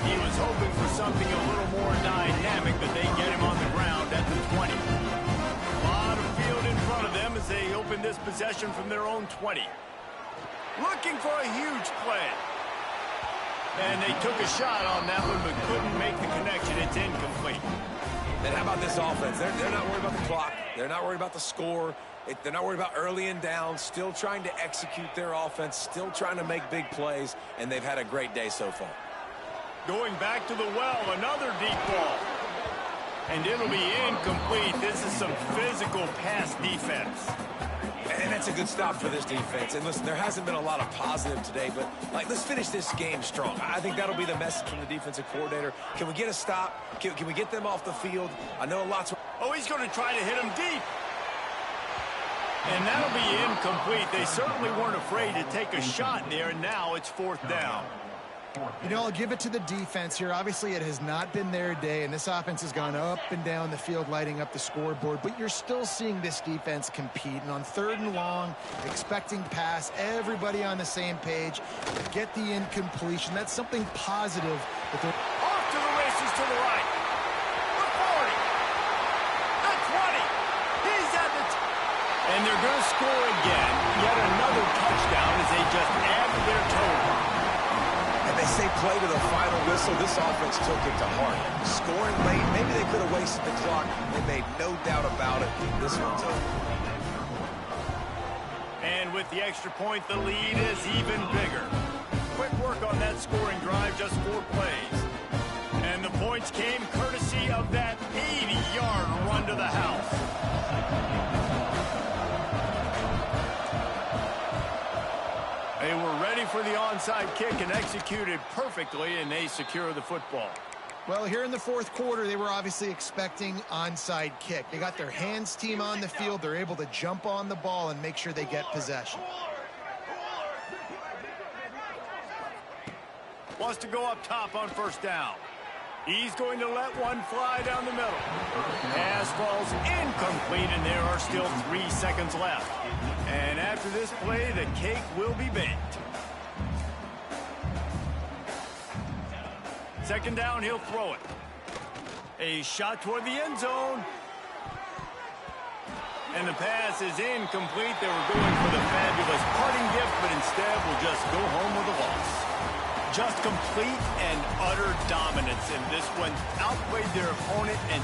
Speaker 1: He was hoping for something a little more dynamic, but they get him on the ground at the 20. A lot of field in front of them as they open this possession from their own 20. Looking for a huge play. And they took a shot on that one, but couldn't make the connection. It's incomplete.
Speaker 3: And how about this offense? They're not worried about the clock. They're not worried about the score. They're not worried about early and down. Still trying to execute their offense. Still trying to make big plays. And they've had a great day so far.
Speaker 1: Going back to the well, another deep ball. And it'll be incomplete. This is some physical pass defense.
Speaker 3: And that's a good stop for this defense. And listen, there hasn't been a lot of positive today, but let's finish this game strong. I think that'll be the message from the defensive coordinator. Can we get a stop? Can we get them off the field? I know lots.
Speaker 1: Oh, he's going to try to hit him deep. And that'll be incomplete. They certainly weren't afraid to take a shot there, and now it's 4th down.
Speaker 2: You know, I'll give it to the defense here. Obviously, it has not been their day, and this offense has gone up and down the field, lighting up the scoreboard, but you're still seeing this defense compete. And on 3rd and long, expecting pass, everybody on the same page, get the incompletion. That's something positive.
Speaker 1: Off to the races to the right. The 40. The 20. He's at the... And they're going to score again. Yet another touchdown as they just add to their total.
Speaker 3: And they say play to the final whistle. This offense took it to heart. Scoring late, maybe they could have wasted the clock. They made no doubt about it. This one's over.
Speaker 1: And with the extra point, the lead is even bigger. Quick work on that scoring drive, just 4 plays. And the points came courtesy of that 80-yard run to the house. They were ready for the onside kick and executed perfectly, and they secure the football.
Speaker 2: Well, here in the 4th quarter, they were obviously expecting onside kick. They got their hands team on the field. They're able to jump on the ball and make sure they get possession.
Speaker 1: Wants to go up top on 1st down. He's going to let one fly down the middle. Pass falls incomplete, and there are still 3 seconds left. And after this play, the cake will be baked. 2nd down, he'll throw it. A shot toward the end zone. And the pass is incomplete. They were going for the fabulous parting gift, but instead will just go home with a loss. Just complete and utter dominance in this one. Outplayed their opponent and